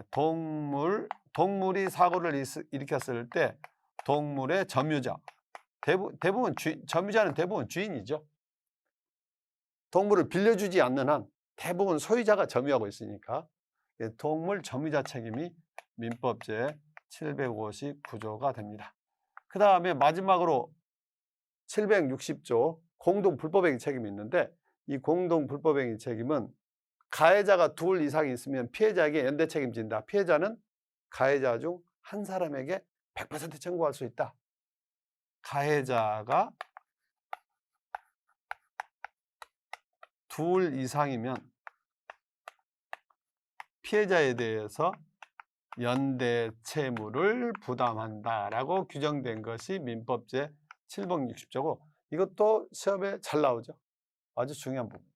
동물이 사고를 일으켰을 때 동물의 점유자, 대부분 점유자는 대부분 주인이죠. 동물을 빌려주지 않는 한 대부분 소유자가 점유하고 있으니까 동물 점유자 책임이 민법제 759조가 됩니다. 그 다음에 마지막으로 760조 공동불법행위 책임이 있는데, 이 공동불법행위 책임은 가해자가 둘 이상 있으면 피해자에게 연대 책임진다. 피해자는 가해자 중 한 사람에게 100% 청구할 수 있다. 가해자가 둘 이상이면 피해자에 대해서 연대 채무를 부담한다라고 규정된 것이 민법제 760조고, 이것도 시험에 잘 나오죠. 아주 중요한 부분.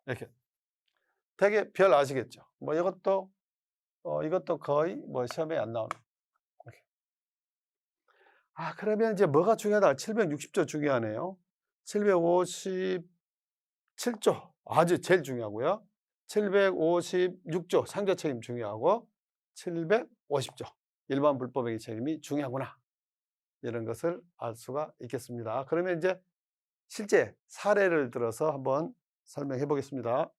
이렇게 되게 별 아시겠죠? 이것도 거의 시험에 안 나오는. 이렇게. 그러면 이제 뭐가 중요하다? 760조 중요하네요. 757조 아주 제일 중요하고요. 756조 상자 책임 중요하고, 50조. 일반 불법행위 책임이 중요하구나. 이런 것을 알 수가 있겠습니다. 그러면 이제 실제 사례를 들어서 한번 설명해 보겠습니다.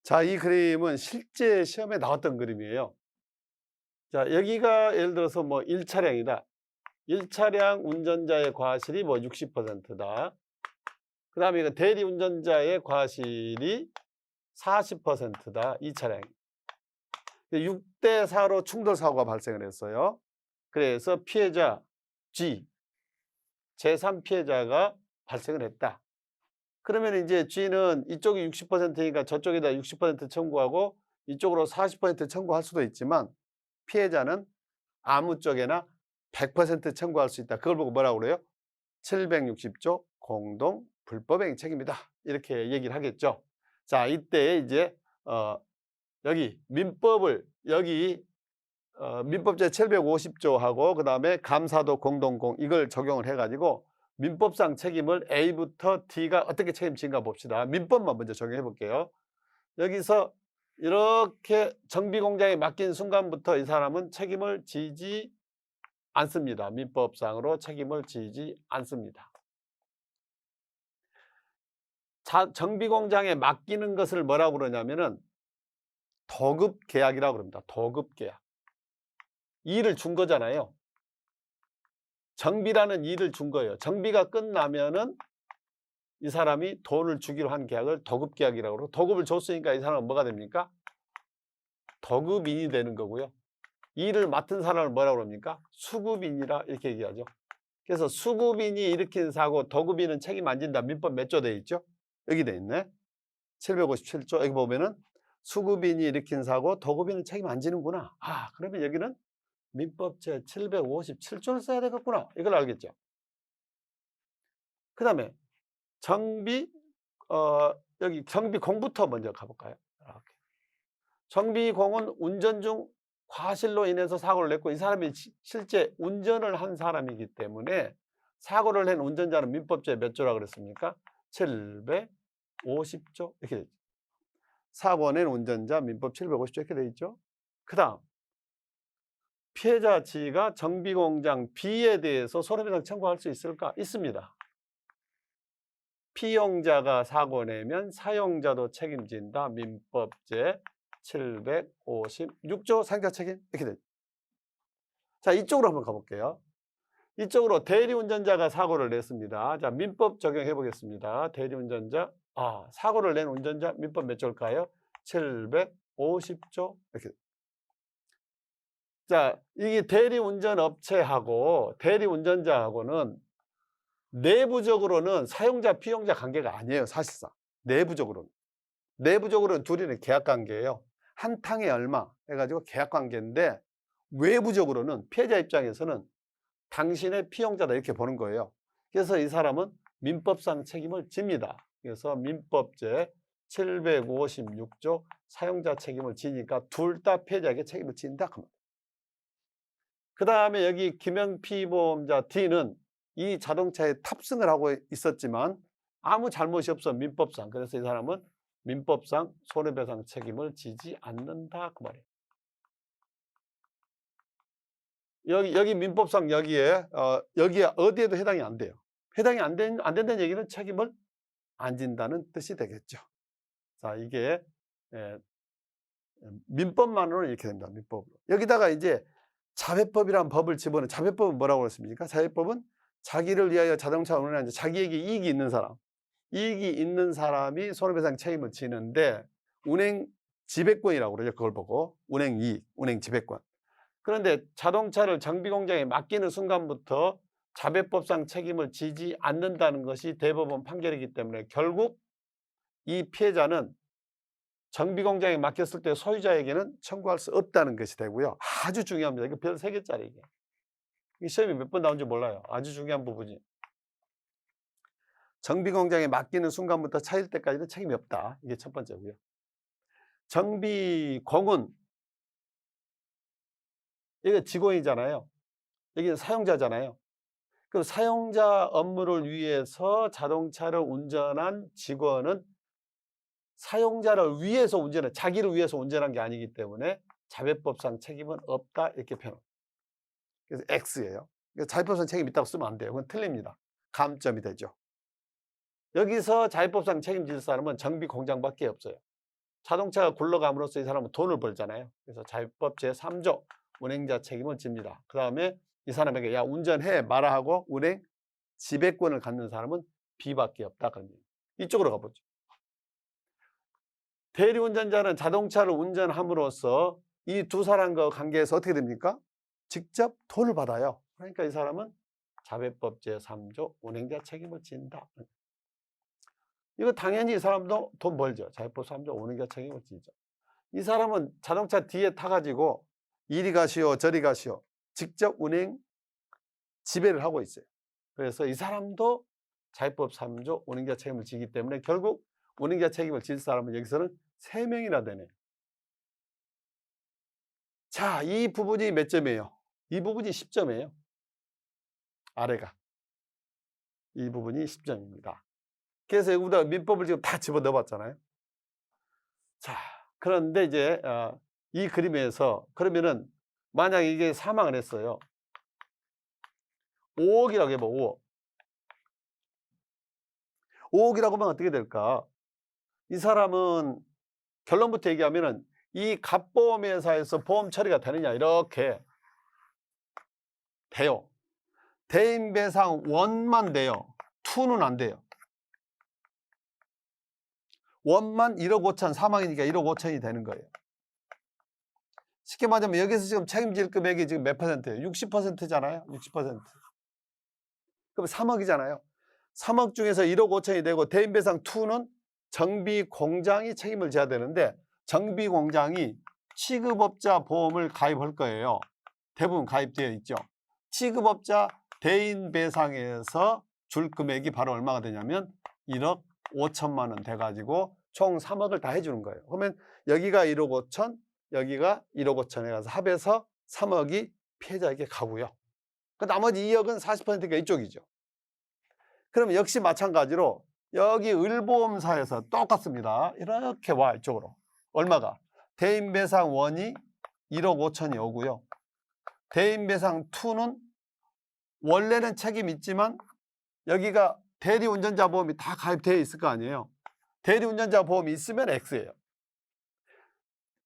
자, 이 그림은 실제 시험에 나왔던 그림이에요. 자, 여기가 예를 들어서 뭐 1차량이다. 1차량 운전자의 과실이 뭐 60%다. 그 다음에 이거 대리 운전자의 과실이 40%다. 2차량. 6대 4로 충돌 사고가 발생을 했어요. 그래서 피해자 G, 제3 피해자가 발생을 했다. 그러면 이제 G는 이쪽이 60%니까 저쪽에다 60% 청구하고 이쪽으로 40% 청구할 수도 있지만 피해자는 아무 쪽에나 100% 청구할 수 있다. 그걸 보고 뭐라고 그래요? 760조 공동 불법행위 책임이다. 이렇게 얘기를 하겠죠. 자, 이때 이제 여기 민법을 민법제 750조하고 그다음에 감사도 공동공 이걸 적용을 해가지고 민법상 책임을 A부터 D가 어떻게 책임진가 봅시다. 민법만 먼저 적용해 볼게요. 여기서 이렇게 정비공장에 맡긴 순간부터 이 사람은 책임을 지지 않습니다. 민법상으로 책임을 지지 않습니다. 정비공장에 맡기는 것을 뭐라고 그러냐면은 도급계약이라고 그럽니다. 도급계약. 일을 준 거잖아요. 정비라는 일을 준 거예요. 정비가 끝나면은 이 사람이 돈을 주기로 한 계약을 도급계약이라고 그러고, 도급을 줬으니까 이 사람은 뭐가 됩니까? 도급인이 되는 거고요. 일을 맡은 사람을 뭐라고 그럽니까? 수급인이라 이렇게 얘기하죠. 그래서 수급인이 일으킨 사고 도급인은 책임 안 진다. 민법 몇 조 돼 있죠? 여기 돼 있네. 757조. 여기 보면은 수급인이 일으킨 사고 도급인은 책임 안 지는구나. 아, 그러면 여기는 민법 제 757조를 써야 되겠구나. 이걸 알겠죠. 그 다음에 여기 정비공부터 먼저 가볼까요? 이렇게. 정비공은 운전 중 과실로 인해서 사고를 냈고 이 사람이 실제 운전을 한 사람이기 때문에 사고를 낸 운전자는 민법제 몇 조라 그랬습니까? 750조 이렇게 돼 있죠. 사고 낸 운전자 민법 750조 이렇게 돼 있죠. 그 다음 피해자 G가 정비공장 B에 대해서 손해배상 청구할 수 있을까? 있습니다. 피용자가 사고 내면 사용자도 책임진다. 민법제 756조 사용자 책임 이렇게 돼. 자, 이쪽으로 한번 가볼게요. 이쪽으로 대리운전자가 사고를 냈습니다. 자, 민법 적용해 보겠습니다. 대리운전자, 사고를 낸 운전자 민법 몇 조일까요? 750조 이렇게. 자, 이게 대리운전업체하고 대리운전자하고는 내부적으로는 사용자 피용자 관계가 아니에요. 사실상 내부적으로는 둘이는 계약 관계예요. 한 탕에 얼마 해가지고 계약 관계인데 외부적으로는 피해자 입장에서는 당신의 피용자다 이렇게 보는 거예요. 그래서 이 사람은 민법상 책임을 집니다. 그래서 민법제 756조 사용자 책임을 지니까 둘 다 피해자에게 책임을 진다. 그 다음에 여기 김영피보험자 D는 이 자동차에 탑승을 하고 있었지만 아무 잘못이 없어 민법상. 그래서 이 사람은 민법상 손해배상 책임을 지지 않는다 그 말이에요. 여기 민법상 여기에 어디에도 해당이 안 돼요. 해당이 안 된다는 얘기는 책임을 안 진다는 뜻이 되겠죠. 자, 이게 민법만으로는 이렇게 됩니다. 민법으로. 여기다가 이제 자회법이란 법을 집어넣은 자회법은 뭐라고 했습니까? 자회법은 자기를 위하여 자동차를 운행하는 자기에게 이익이 있는 사람, 이익이 있는 사람이 손해배상 책임을 지는데 운행 지배권이라고 그러죠. 그걸 보고 운행 이익, 운행 지배권. 그런데 자동차를 정비 공장에 맡기는 순간부터 자배법상 책임을 지지 않는다는 것이 대법원 판결이기 때문에 결국 이 피해자는 정비 공장에 맡겼을 때 소유자에게는 청구할 수 없다는 것이 되고요. 아주 중요합니다. 이거 별 3개짜리 이게. 이 시험이 몇 번 나온지 몰라요. 아주 중요한 부분이. 정비 공장에 맡기는 순간부터 차일 때까지는 책임이 없다. 이게 첫 번째고요. 정비공은 이게 직원이잖아요. 여기는 사용자잖아요. 그 사용자 업무를 위해서 자동차를 운전한 직원은 사용자를 위해서 운전해, 자기를 위해서 운전한 게 아니기 때문에 자회법상 책임은 없다 이렇게 표현합니다. 그래서 X예요. 자회법상 책임 있다고 쓰면 안 돼요. 그건 틀립니다. 감점이 되죠. 여기서 자회법상 책임질 사람은 정비 공장밖에 없어요. 자동차가 굴러감으로써 이 사람은 돈을 벌잖아요. 그래서 자회법 제3조 운행자 책임을 집니다. 그 다음에 이 사람에게 야 운전해 마라 하고 운행 지배권을 갖는 사람은 B밖에 없다. 그럽니다. 이쪽으로 가보죠. 대리운전자는 자동차를 운전함으로써 이 두 사람과 관계에서 어떻게 됩니까? 직접 돈을 받아요. 그러니까 이 사람은 자회법 제3조 운행자 책임을 진다. 이거 당연히 이 사람도 돈 벌죠. 자회법 3조 운행자 책임을 지죠. 이 사람은 자동차 뒤에 타가지고 이리 가시오 저리 가시오 직접 운행 지배를 하고 있어요. 그래서 이 사람도 자회법 3조 운행자 책임을 지기 때문에 결국 운행자 책임을 질 사람은 여기서는 3명이나 되네요. 자, 이 부분이 몇 점이에요? 이 부분이 10점이에요. 아래가. 이 부분이 10점입니다. 그래서 여기다 민법을 지금 다 집어넣어 봤잖아요. 자, 그런데 이제 이 그림에서 그러면은 만약 이게 사망을 했어요. 5억이라고 해봐. 5억. 5억이라고 하면 어떻게 될까? 이 사람은 결론부터 얘기하면은 이 갑보험회사에서 보험 처리가 되느냐 이렇게 돼요. 대인배상 1만 돼요. 2는 안 돼요. 1만 1억 5천, 사망이니까 1억 5천이 되는 거예요. 쉽게 말하면 여기서 지금 책임질 금액이 지금 몇 퍼센트예요? 60%잖아요. 60%. 그럼 3억이잖아요. 3억 중에서 1억 5천이 되고 대인배상 2는 정비공장이 책임을 져야 되는데 정비공장이 취급업자 보험을 가입할 거예요. 대부분 가입되어 있죠. 취급업자 대인배상에서 줄 금액이 바로 얼마가 되냐면 1억 5천만 원 돼가지고 총 3억을 다 해주는 거예요. 그러면 여기가 1억 5천, 여기가 1억 5천 해가서 합해서 3억이 피해자에게 가고요. 그 나머지 2억은 40%가 이쪽이죠. 그럼 역시 마찬가지로 여기 을보험사에서 똑같습니다. 이렇게 와 이쪽으로. 얼마가? 대인배상 1이 1억 5천이 오고요. 대인배상 2는 원래는 책임 있지만 여기가 대리운전자 보험이 다 가입되어 있을 거 아니에요. 대리운전자 보험이 있으면 X예요.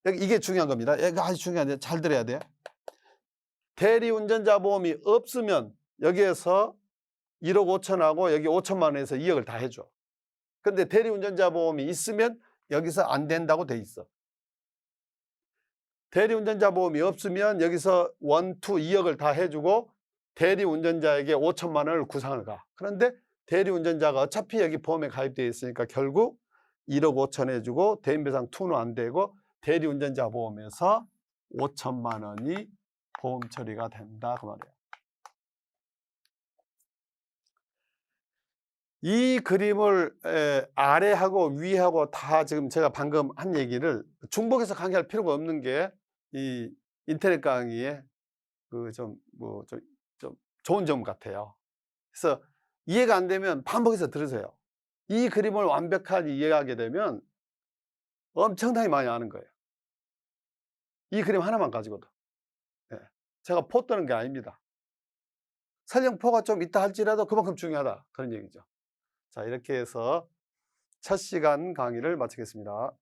이게 중요한 겁니다. 이거 아주 중요한데 잘 들어야 돼요. 대리운전자 보험이 없으면 여기에서 1억 5천하고 여기 5천만 원에서 2억을 다 해줘. 근데 대리운전자 보험이 있으면 여기서 안 된다고 돼 있어. 대리운전자 보험이 없으면 여기서 1, 2, 2억을 다 해주고 대리운전자에게 5천만 원을 구상을 가. 그런데 대리운전자가 어차피 여기 보험에 가입되어 있으니까 결국 1억 5천 해주고 대인배상 2는 안 되고 대리운전자 보험에서 5천만 원이 보험 처리가 된다 그 말이에요. 이 그림을 아래하고 위하고 다 지금 제가 방금 한 얘기를 중복해서 강의할 필요가 없는 게 이 인터넷 강의의 그 좀 좋은 점 같아요. 그래서 이해가 안 되면 반복해서 들으세요. 이 그림을 완벽하게 이해하게 되면 엄청나게 많이 아는 거예요. 이 그림 하나만 가지고도. 네. 제가 포 뜨는 게 아닙니다. 설령 포가 좀 있다 할지라도 그만큼 중요하다. 그런 얘기죠. 자, 이렇게 해서 첫 시간 강의를 마치겠습니다.